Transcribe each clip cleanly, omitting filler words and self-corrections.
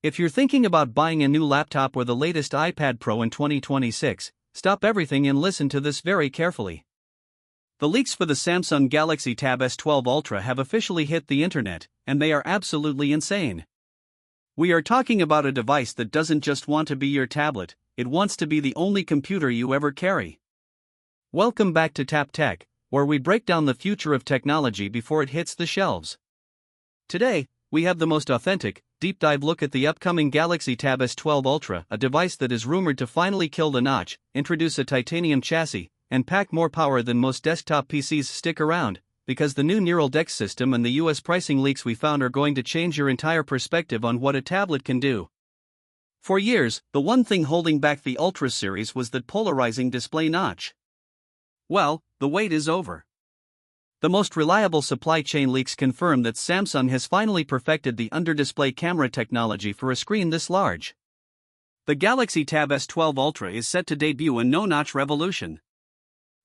If you're thinking about buying a new laptop or the latest iPad Pro in 2026, stop everything and listen to this very carefully. The leaks for the Samsung Galaxy Tab S12 Ultra have officially hit the internet, and they are absolutely insane. We are talking about a device that doesn't just want to be your tablet, it wants to be the only computer you ever carry. Welcome back to Tap Tech, where we break down the future of technology before it hits the shelves. Today, we have the most authentic, deep dive look at the upcoming Galaxy Tab S12 Ultra, a device that is rumored to finally kill the notch, introduce a titanium chassis, and pack more power than most desktop PCs. Stick around, because the new Neural Dex system and the US pricing leaks we found are going to change your entire perspective on what a tablet can do. For years, the one thing holding back the Ultra series was that polarizing display notch. Well, the wait is over. The most reliable supply chain leaks confirm that Samsung has finally perfected the under-display camera technology for a screen this large. The Galaxy Tab S12 Ultra is set to debut a no-notch revolution.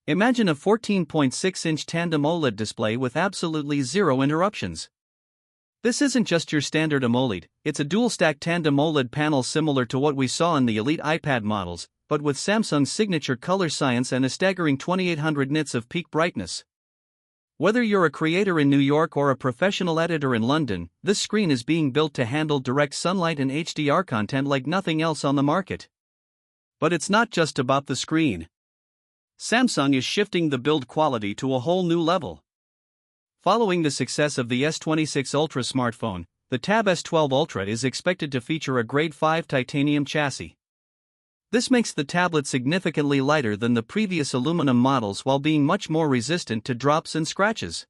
Imagine a 14.6-inch Tandem OLED display with absolutely zero interruptions. This isn't just your standard AMOLED, it's a dual-stack Tandem OLED panel similar to what we saw in the Elite iPad models, but with Samsung's signature color science and a staggering 2800 nits of peak brightness. Whether you're a creator in New York or a professional editor in London, this screen is being built to handle direct sunlight and HDR content like nothing else on the market. But it's not just about the screen. Samsung is shifting the build quality to a whole new level. Following the success of the S26 Ultra smartphone, the Tab S12 Ultra is expected to feature a Grade 5 titanium chassis. This makes the tablet significantly lighter than the previous aluminum models while being much more resistant to drops and scratches.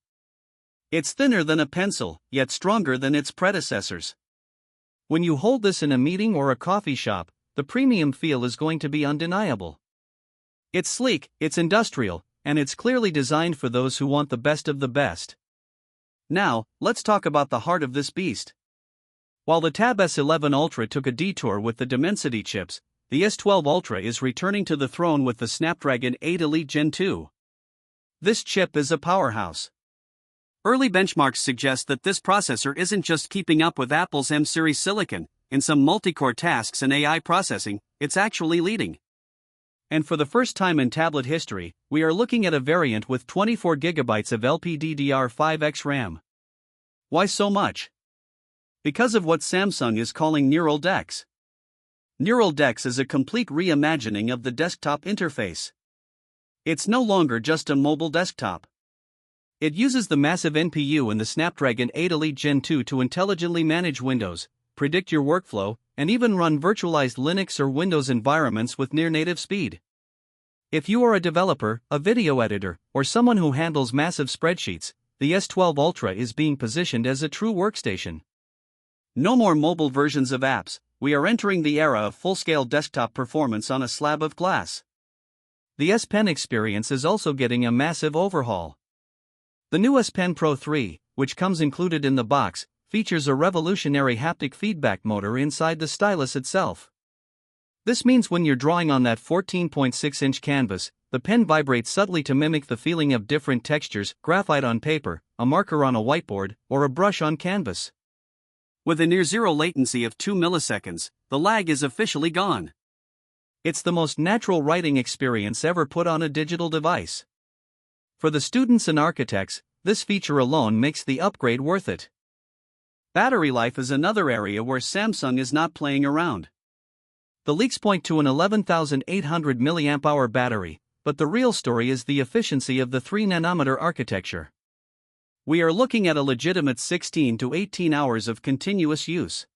It's thinner than a pencil, yet stronger than its predecessors. When you hold this in a meeting or a coffee shop, the premium feel is going to be undeniable. It's sleek, it's industrial, and it's clearly designed for those who want the best of the best. Now, let's talk about the heart of this beast. While the Tab S11 Ultra took a detour with the Dimensity chips, the S12 Ultra is returning to the throne with the Snapdragon 8 Elite Gen 2. This chip is a powerhouse. Early benchmarks suggest that this processor isn't just keeping up with Apple's M-series silicon, in some multi-core tasks and AI processing, it's actually leading. And for the first time in tablet history, we are looking at a variant with 24GB of LPDDR5X RAM. Why so much? Because of what Samsung is calling Neural Dex. Neural Dex is a complete reimagining of the desktop interface. It's no longer just a mobile desktop. It uses the massive NPU in the Snapdragon 8 Elite Gen 2 to intelligently manage Windows, predict your workflow, and even run virtualized Linux or Windows environments with near-native speed. If you are a developer, a video editor, or someone who handles massive spreadsheets, the S12 Ultra is being positioned as a true workstation. No more mobile versions of apps. We are entering the era of full-scale desktop performance on a slab of glass. The S Pen experience is also getting a massive overhaul. The new S Pen Pro 3, which comes included in the box, features a revolutionary haptic feedback motor inside the stylus itself. This means when you're drawing on that 14.6-inch canvas, the pen vibrates subtly to mimic the feeling of different textures: graphite on paper, a marker on a whiteboard, or a brush on canvas. With a near-zero latency of 2 milliseconds, the lag is officially gone. It's the most natural writing experience ever put on a digital device. For the students and architects, this feature alone makes the upgrade worth it. Battery life is another area where Samsung is not playing around. The leaks point to an 11,800 mAh battery, but the real story is the efficiency of the 3nm architecture. We are looking at a legitimate 16 to 18 hours of continuous use.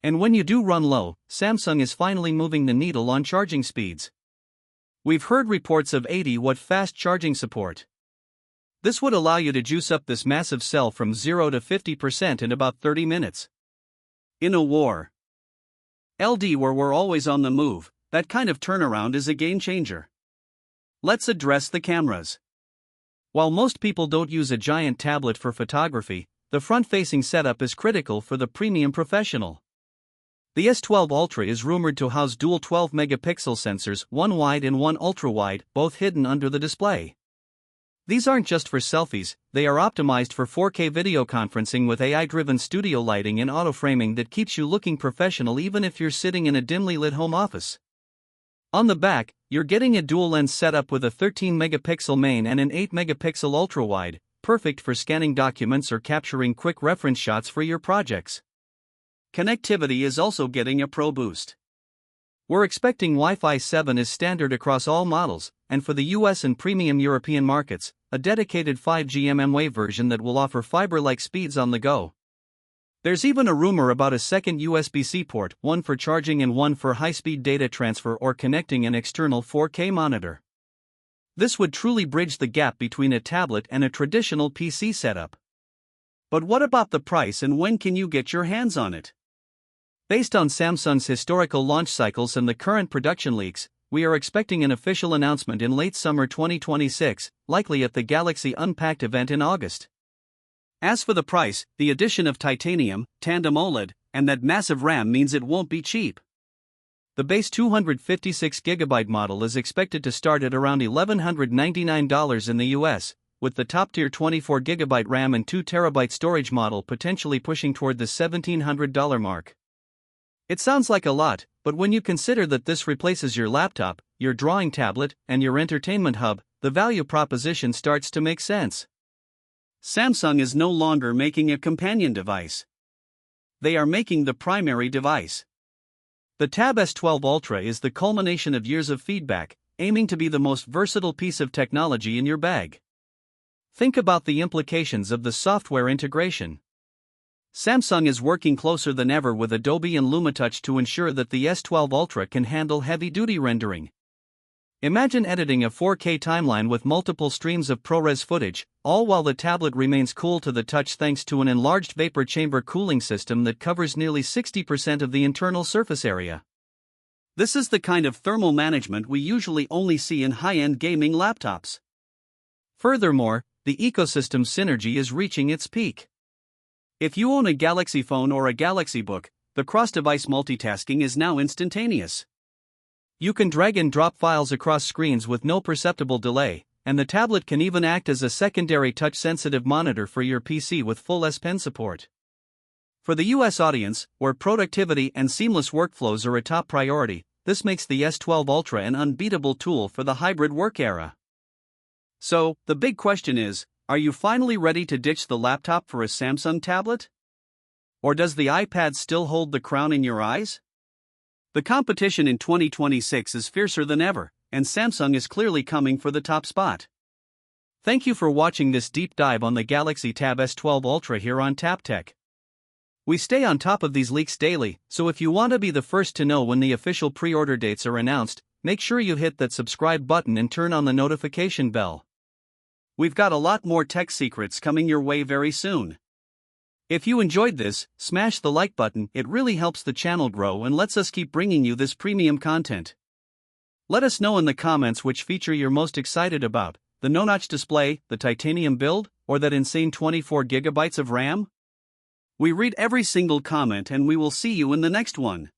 And when you do run low, Samsung is finally moving the needle on charging speeds. We've heard reports of 80-watt fast charging support. This would allow you to juice up this massive cell from 0 to 50% in about 30 minutes. In a war, LD where we're always on the move, that kind of turnaround is a game changer. Let's address the cameras. While most people don't use a giant tablet for photography, the front-facing setup is critical for the premium professional. The S12 Ultra is rumored to house dual 12-megapixel sensors, one wide and one ultra-wide, both hidden under the display. These aren't just for selfies, they are optimized for 4K video conferencing with AI-driven studio lighting and auto-framing that keeps you looking professional even if you're sitting in a dimly lit home office. On the back, you're getting a dual-lens setup with a 13-megapixel main and an 8-megapixel ultra-wide, perfect for scanning documents or capturing quick reference shots for your projects. Connectivity is also getting a pro boost. We're expecting Wi-Fi 7 is standard across all models, and for the US and premium European markets, a dedicated 5G mmWave version that will offer fiber-like speeds on the go. There's even a rumor about a second USB-C port, one for charging and one for high-speed data transfer or connecting an external 4K monitor. This would truly bridge the gap between a tablet and a traditional PC setup. But what about the price and when can you get your hands on it? Based on Samsung's historical launch cycles and the current production leaks, we are expecting an official announcement in late summer 2026, likely at the Galaxy Unpacked event in August. As for the price, the addition of titanium, Tandem OLED, and that massive RAM means it won't be cheap. The base 256GB model is expected to start at around $1,199 in the US, with the top-tier 24GB RAM and 2TB storage model potentially pushing toward the $1,700 mark. It sounds like a lot, but when you consider that this replaces your laptop, your drawing tablet, and your entertainment hub, the value proposition starts to make sense. Samsung is no longer making a companion device. They are making the primary device. The Tab S12 Ultra is the culmination of years of feedback, aiming to be the most versatile piece of technology in your bag. Think about the implications of the software integration. Samsung is working closer than ever with Adobe and Lumitouch to ensure that the S12 Ultra can handle heavy-duty rendering. Imagine editing a 4K timeline with multiple streams of ProRes footage, all while the tablet remains cool to the touch thanks to an enlarged vapor chamber cooling system that covers nearly 60% of the internal surface area. This is the kind of thermal management we usually only see in high-end gaming laptops. Furthermore, the ecosystem synergy is reaching its peak. If you own a Galaxy phone or a Galaxy Book, the cross-device multitasking is now instantaneous. You can drag and drop files across screens with no perceptible delay, and the tablet can even act as a secondary touch-sensitive monitor for your PC with full S Pen support. For the US audience, where productivity and seamless workflows are a top priority, this makes the S12 Ultra an unbeatable tool for the hybrid work era. So, the big question is, are you finally ready to ditch the laptop for a Samsung tablet? Or does the iPad still hold the crown in your eyes? The competition in 2026 is fiercer than ever, and Samsung is clearly coming for the top spot. Thank you for watching this deep dive on the Galaxy Tab S12 Ultra here on TapTech. We stay on top of these leaks daily, so if you want to be the first to know when the official pre-order dates are announced, make sure you hit that subscribe button and turn on the notification bell. We've got a lot more tech secrets coming your way very soon. If you enjoyed this, smash the like button, it really helps the channel grow and lets us keep bringing you this premium content. Let us know in the comments which feature you're most excited about, the no-notch display, the titanium build, or that insane 24GB of RAM? We read every single comment and we will see you in the next one.